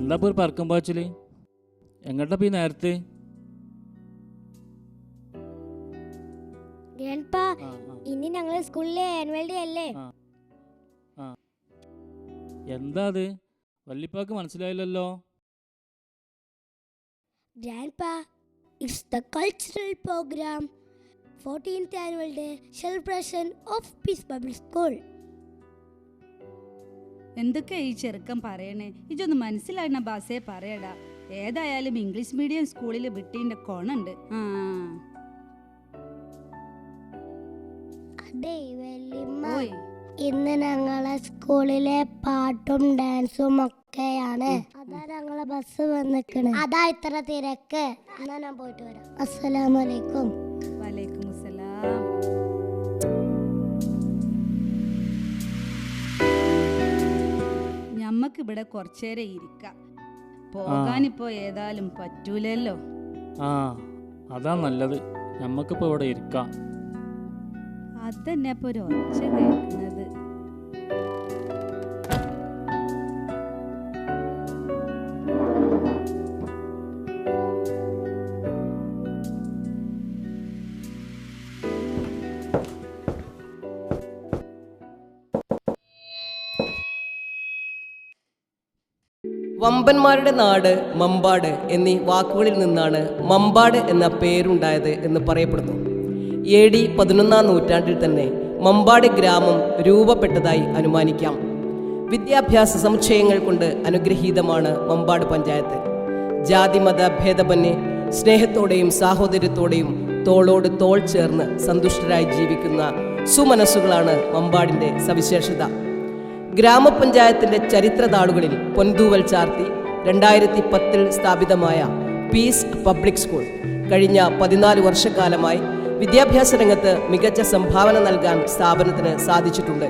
എന്താ ഇപ്പോൾ ഒരു പറക്കം പാച്ചില്? എങ്ങോട്ടാ ഈ നേരത്തെ? ഇനി ഞങ്ങളെ സ്കൂളിലെ ആനുവൽ ഡേ അല്ലേ? എന്താ അത്? വല്ലിപ്പാക്ക് മനസ്സിലായില്ലല്ലോ. Grandpa, it's the cultural program. 14th annual day celebration of Peace Bible School. എന്തൊക്കെ ഈ ചെറുക്കം പറയണേ? ഇതൊന്ന് മനസ്സിലായിരുന്ന ബാസേ പറയടാ. ഏതായാലും ഇംഗ്ലീഷ് മീഡിയം സ്കൂളിൽ വിട്ടീൻ്റെ കൊണുണ്ട്. അതെ വല്യമ്മ, ഇന്ന് ഞങ്ങളെ സ്കൂളിലെ പാട്ടും ഡാൻസും ഒക്കെയാണ്. അതാ ഞങ്ങളെ ബസ് വന്നിക്കണ്. അതാ ഇത്ര തിരക്ക്. എന്നാ ഞാൻ പോയിട്ട് വരാം. അസ്സലാമലൈക്കും. വലൈക്കും അസ്സലാം. ഞമ്മക്ക് ഇവിടെ കുറച്ചേരം ഇരിക്കാം. പോകാനിപ്പോ ഏതായാലും പറ്റൂലല്ലോ. അതാ നല്ലത്. ഞമ്മക്കിപ്പോ ഇവിടെ ഇരിക്കാം. അതന്നെ ഇപ്പൊ ഒരു ഒച്ച കേൾക്കുന്നത്. വമ്പന്മാരുടെ നാട് മമ്പാട് എന്നീ വാക്കുകളിൽ നിന്നാണ് മമ്പാട് എന്ന പേരുണ്ടായത് എന്ന് പറയപ്പെടുന്നു. AD 11-ാം നൂറ്റാണ്ടിൽ തന്നെ മമ്പാട് ഗ്രാമം രൂപപ്പെട്ടതായി അനുമാനിക്കാം. വിദ്യാഭ്യാസ സമുച്ചയങ്ങൾ കൊണ്ട് അനുഗ്രഹീതമാണ് മമ്പാട് പഞ്ചായത്ത്. ജാതിമത ഭേദമന്യേ സ്നേഹത്തോടെയും സാഹോദര്യത്തോടെയും തോളോട് തോൾ ചേർന്ന് സന്തുഷ്ടരായി ജീവിക്കുന്ന സുമനസ്സുകളാണ് മമ്പാടിൻ്റെ സവിശേഷത. ഗ്രാമപഞ്ചായത്തിൻ്റെ ചരിത്രതാളുകളിൽ പൊൻതൂവൽ ചാർത്തി 2010 സ്ഥാപിതമായ പീസ് പബ്ലിക് സ്കൂൾ കഴിഞ്ഞ 14 വർഷക്കാലമായി വിദ്യാഭ്യാസ രംഗത്ത് മികച്ച സംഭാവന നൽകാൻ സ്ഥാപനത്തിന് സാധിച്ചിട്ടുണ്ട്.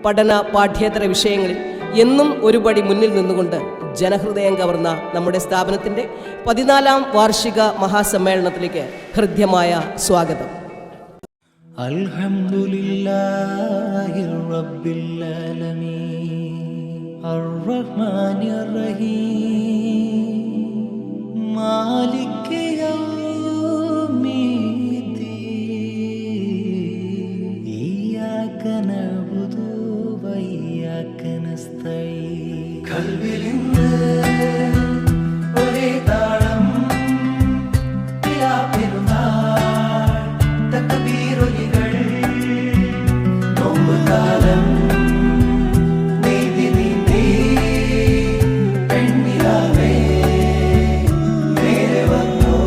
പഠന പാഠ്യേതര വിഷയങ്ങളിൽ എന്നും ഒരുപടി മുന്നിൽ നിന്നുകൊണ്ട് ജനഹൃദയം കവർന്ന നമ്മുടെ സ്ഥാപനത്തിൻ്റെ 14-ാം വാർഷിക മഹാസമ്മേളനത്തിലേക്ക് ഹൃദ്യമായ സ്വാഗതം. അൽഹംദുലില്ലാഹി റബ്ബിൽ ആലമീൻ അർറഹ്മാനിർ റഹീം മാലികി യൗമിദ്ദീൻ ഇയ്യാക നഅ്ബുദു വ ഇയ്യാക നസ്തഈൻ. ഖൽബിലിന്ന് ഒരേ താളം പെരുന്നാൾ തക്ബീറൊലികൾ നോമ്പുകാലം നീതി നീന്തി പെണ്ണിലാവേ നേരെ വന്നോ.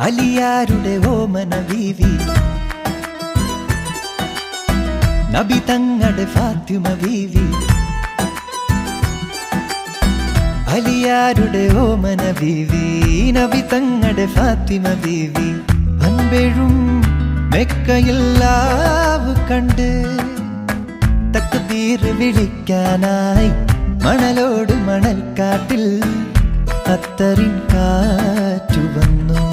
അലിയാരുടെ ഓമന ബീവി നബി തങ്ങളുടെ ഫാത്തിമ ബീവി. അലിയാരുടെ ഓമന ബീവി നബി തങ്ങളുടെ ഫാത്തിമ ബീവി. അൻപെഴും മെക്കയില്ലാവ് കണ്ട് തക്ബീർ വിളിക്കാനായി മണലോട് മണൽക്കാട്ടിൽ അത്തറിൻ കാറ്റു വന്നു.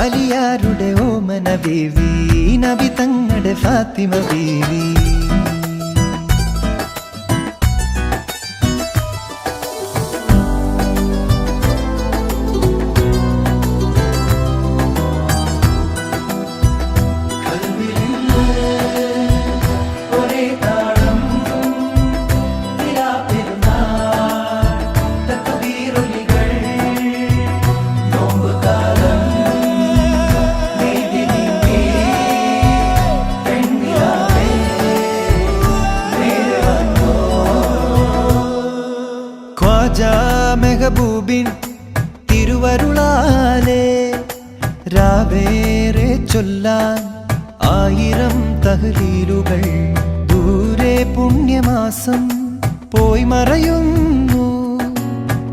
അലിയാരുടെ ഓമന ബീവി നബി തങ്ങളുടെ ഫാത്തിമ ബീവി. മെഹബൂബിൻ തിരുവരുളാലേ രാവേറെ ചൊല്ലാൻ 1000 തഹ്ലീലുകൾ. ദൂരെ പുണ്യമാസം പോയി മറയുന്നു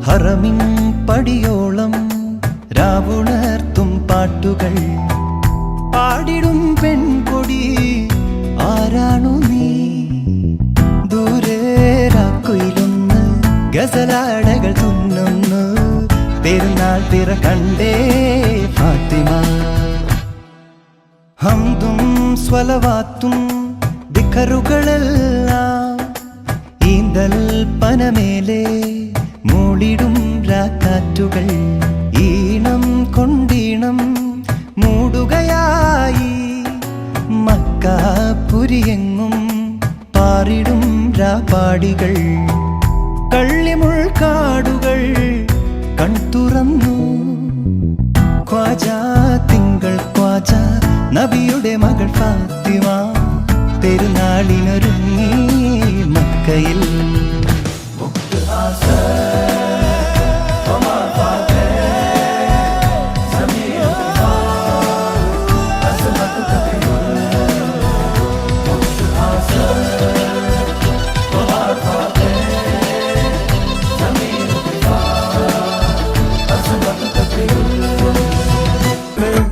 ഹറമിൻ പടിയോളം രാവുണർത്തും പാട്ടുകൾ. പാടിടും പെൺകൊടി ആരാണു നീ? ദൂരെ രാക്കുയിലൊന്ന് ഗസലാടകൾ തുന്നുന്നു പെരുന്നാൾ തിര കണ്ടേ ഫാത്തിമ. ഹംദും സ്വലവാത്തും ദിഖറുകളെല്ലാം നീന്തൽ പനമേലെ മൂളിടും രാക്കാറ്റുകൾ ഈണം കൊണ്ടീണം മൂടുകയായി മക്കാപുരിയെങ്ങും പാറിടും രാപാടികൾ കള്ളിമുൾക്കാടുകൾ കൺതുറന്നു ഖ്വാജ തിങ്കൾ ഖ്വാജ നബിയുടെ മകൾ ഫാത്തിമ പെരുന്നാളിനൊരുങ്ങി മക്കയിൽ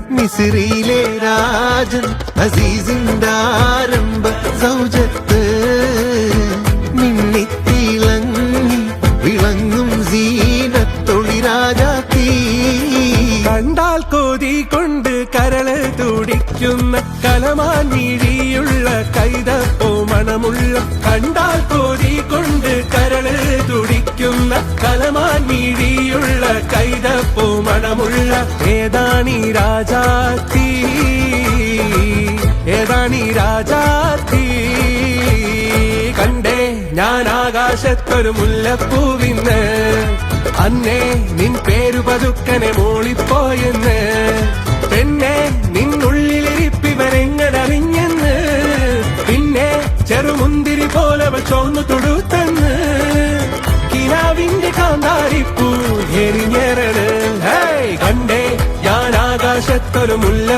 മിസ്രിയിലെ രാജൻ അസീസിന്റെ ആരംഭ സൗജത്ത് മിന്നിത്തിളങ്ങി വിളങ്ങും സീനത്തൊളിരാജാത്തി കണ്ടാൽ കോതി കൊണ്ട് കരള് തുടിക്കുന്ന കലമാൻ മിഴിയുള്ള കൈതപ്പോ മണമുള്ള കണ്ടാൽ കോതി കൊണ്ട് കരള് തുടിക്കുന്ന കലമാൻ മിഴിയുള്ള കൈതപ്പോ മണമുള്ള ഏതാണീ രാജാത്തി ഏതാണീ രാജാത്തി കണ്ടേ ഞാൻ ആകാശത്തൊരു മുല്ലപ്പൂവിന്ന് അന്നേ നിൻ പേരു പതുക്കനെ മോളിപ്പോയെന്ന് പെണ്ണെ നിന്നുള്ളിലിരിപ്പിവരെങ്ങടറിഞ്ഞെന്ന് പിന്നെ ചെറുമുന്തിരി പോലെ ചോന്നു തൊടുത്തെന്ന് കിനാവിന്റെ കാന്താരിപ്പൂ എരിഞ്ഞേറണ് കണ്ടേ ഞാൻ ആകാശത്തൊരു മുല്ല